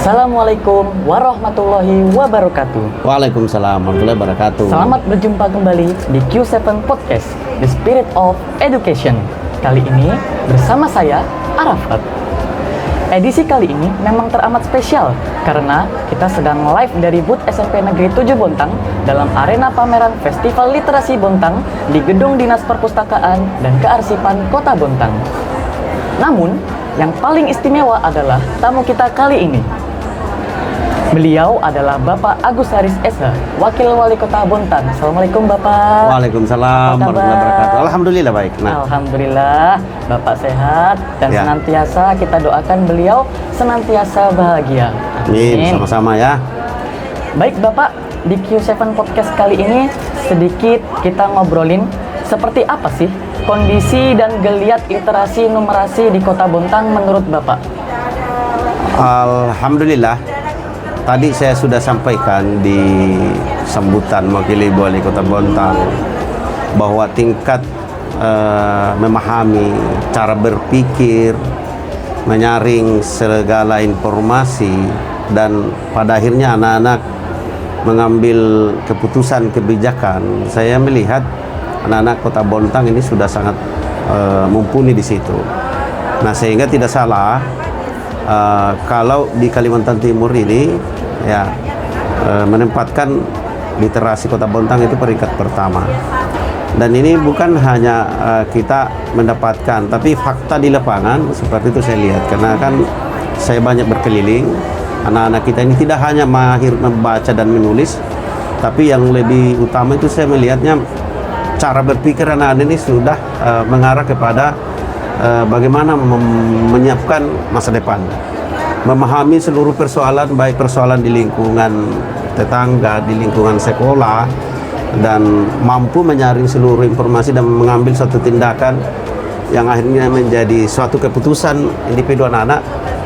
Assalamualaikum warahmatullahi wabarakatuh. Waalaikumsalam warahmatullahi wabarakatuh. Selamat berjumpa kembali di Q7 Podcast, The Spirit of Education. Kali ini bersama saya, Arafat. Edisi kali ini memang teramat spesial karena kita sedang live dari booth SMP Negeri 7 Bontang dalam arena pameran Festival Literasi Bontang di Gedung Dinas Perpustakaan dan Kearsipan Kota Bontang. Namun, yang paling istimewa adalah tamu kita kali ini. Beliau adalah Bapak Agus Haris Esa, Wakil Wali Kota Bontang. Assalamualaikum Bapak. Waalaikumsalam warahmatullahi wabarakatuh. Alhamdulillah baik. Alhamdulillah Bapak sehat dan senantiasa kita doakan beliau senantiasa bahagia. Amin. Sama-sama ya. Baik Bapak, di Q7 Podcast kali ini sedikit kita ngobrolin seperti apa sih kondisi dan geliat literasi numerasi di Kota Bontang menurut Bapak? Alhamdulillah. Tadi saya sudah sampaikan di sambutan mewakili Wali Kota Bontang bahwa tingkat memahami, cara berpikir, menyaring segala informasi, dan pada akhirnya anak-anak mengambil keputusan kebijakan. Saya melihat anak-anak Kota Bontang ini sudah sangat mumpuni di situ. Nah, sehingga tidak salah kalau di Kalimantan Timur ini menempatkan literasi Kota Bontang itu peringkat pertama. Dan ini bukan hanya kita mendapatkan, tapi fakta di lapangan seperti itu saya lihat. Karena kan saya banyak berkeliling, anak-anak kita ini tidak hanya mahir membaca dan menulis, tapi yang lebih utama itu saya melihatnya cara berpikir anak-anak ini sudah mengarah kepada bagaimana menyiapkan masa depan, memahami seluruh persoalan, baik persoalan di lingkungan tetangga, di lingkungan sekolah, dan mampu menyaring seluruh informasi dan mengambil suatu tindakan yang akhirnya menjadi suatu keputusan individu anak-anak.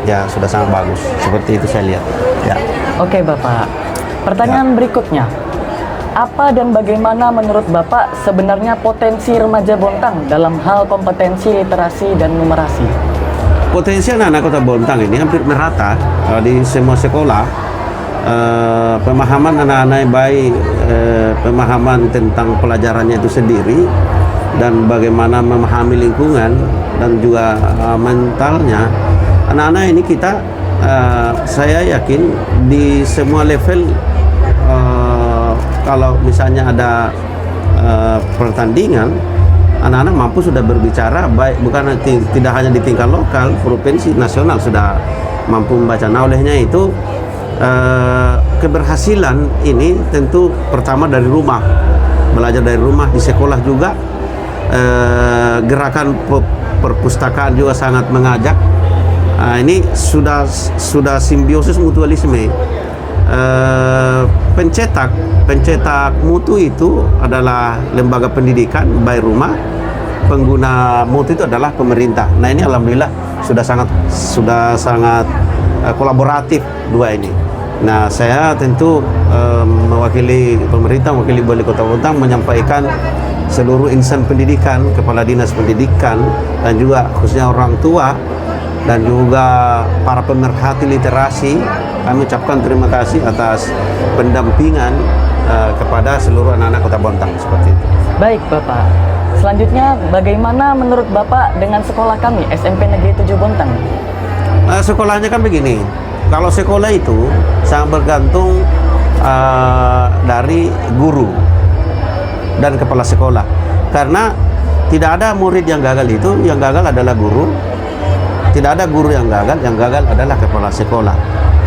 Ya, sudah sangat bagus. Seperti itu saya lihat. Ya. Oke Bapak, pertanyaan berikutnya. Apa dan bagaimana menurut Bapak sebenarnya potensi remaja Bontang dalam hal kompetensi literasi dan numerasi? Potensi anak-anak Kota Bontang ini hampir merata di semua sekolah. Pemahaman anak-anak baik, pemahaman tentang pelajarannya itu sendiri, dan bagaimana memahami lingkungan dan juga mentalnya. Anak-anak ini kita, saya yakin di semua level, kalau misalnya ada pertandingan, anak-anak mampu sudah berbicara, baik bukan tidak hanya di tingkat lokal, provinsi, nasional sudah mampu membaca. Nah, olehnya itu keberhasilan ini tentu pertama dari rumah, belajar dari rumah, di sekolah juga gerakan perpustakaan juga sangat mengajak. Ini sudah simbiosis mutualisme. Pencetak mutu itu adalah lembaga pendidikan by rumah, pengguna mutu itu adalah pemerintah. Nah, ini alhamdulillah sudah sangat kolaboratif dua ini. Nah, saya tentu mewakili pemerintah, mewakili Wali Kota Bontang menyampaikan seluruh insan pendidikan, kepala dinas pendidikan, dan juga khususnya orang tua dan juga para pemerhati literasi, kami ucapkan terima kasih atas pendampingan kepada seluruh anak-anak Kota Bontang seperti itu. Baik Bapak, selanjutnya bagaimana menurut Bapak dengan sekolah kami SMP Negeri 7 Bontang? Sekolahnya kan begini, kalau sekolah itu sangat bergantung dari guru dan kepala sekolah, karena tidak ada murid yang gagal, itu yang gagal adalah guru. Tidak ada guru yang gagal adalah kepala sekolah.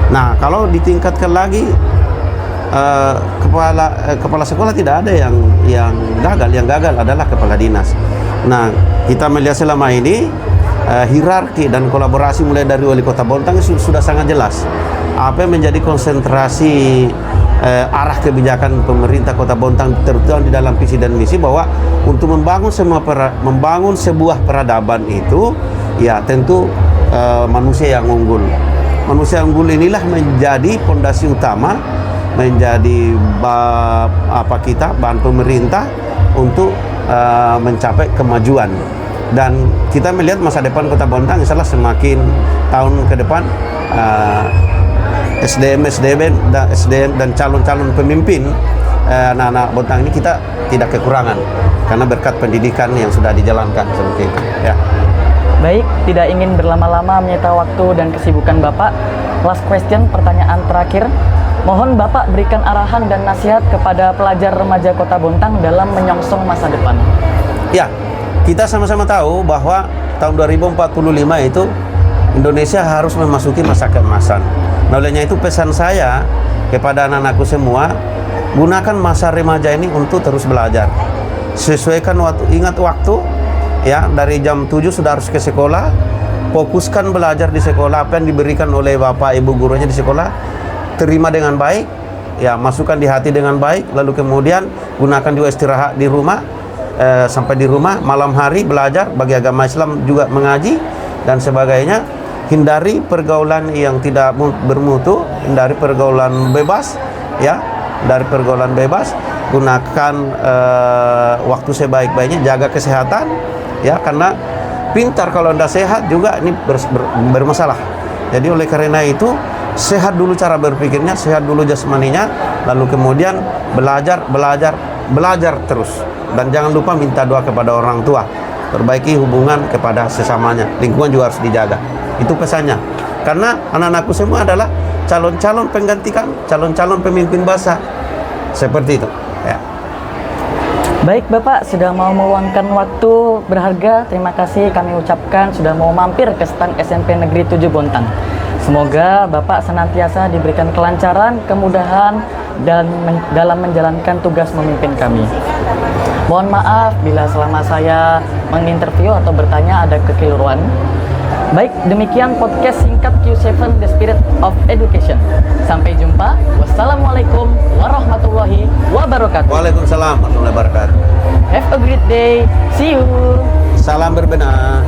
Nah, kalau ditingkatkan lagi, kepala sekolah tidak ada yang gagal adalah kepala dinas. Nah, kita melihat selama ini hierarki dan kolaborasi mulai dari Wali Kota Bontang sudah sangat jelas. Apa yang menjadi konsentrasi arah kebijakan pemerintah Kota Bontang, terutama di dalam visi dan misi, bahwa untuk membangun sebuah peradaban itu, ya tentu manusia yang unggul. Manusia yang unggul inilah menjadi fondasi utama, menjadi bahan pemerintah untuk mencapai kemajuan. Dan kita melihat masa depan Kota Bontang insyaallah semakin tahun ke depan SDM dan calon-calon pemimpin anak-anak Bontang ini kita tidak kekurangan karena berkat pendidikan yang sudah dijalankan seperti itu. Ya. Baik, tidak ingin berlama-lama menyita waktu dan kesibukan Bapak. Last question, pertanyaan terakhir. Mohon Bapak berikan arahan dan nasihat kepada pelajar remaja Kota Bontang dalam menyongsong masa depan. Ya, kita sama-sama tahu bahwa tahun 2045 itu Indonesia harus memasuki masa keemasan. Nah, olehnya itu pesan saya kepada anak-anakku semua, gunakan masa remaja ini untuk terus belajar. Sesuaikan waktu, ingat waktu, ya, dari jam 7 sudah harus ke sekolah. Fokuskan belajar di sekolah, apa yang diberikan oleh Bapak Ibu gurunya di sekolah, terima dengan baik, ya, masukkan di hati dengan baik, lalu kemudian gunakan juga istirahat di rumah, sampai di rumah, malam hari belajar, bagi agama Islam juga mengaji, dan sebagainya. Hindari pergaulan yang tidak bermutu, hindari pergaulan bebas, ya, dari pergaulan bebas, gunakan waktu sebaik-baiknya, jaga kesehatan, ya, karena pintar kalau tidak sehat juga ini bermasalah. Jadi oleh karena itu, sehat dulu cara berpikirnya, sehat dulu jasmaninya, lalu kemudian belajar terus, dan jangan lupa minta doa kepada orang tua, perbaiki hubungan kepada sesamanya, lingkungan juga harus dijaga. Itu pesannya, karena anak-anakku semua adalah calon-calon penggantikan, calon-calon pemimpin bangsa, seperti itu, ya. Baik Bapak, sudah mau meluangkan waktu berharga, terima kasih kami ucapkan sudah mau mampir ke stand SMP Negeri 7 Bontang. Semoga Bapak senantiasa diberikan kelancaran, kemudahan, dan dalam menjalankan tugas memimpin kami. Mohon maaf bila selama saya menginterview atau bertanya ada kekeliruan. Baik, demikian podcast singkat Q7 The Spirit of Education. Sampai jumpa. Wassalamualaikum warahmatullahi wabarakatuh. Waalaikumsalam warahmatullahi wabarakatuh. Have a great day. See you. Salam berbenah.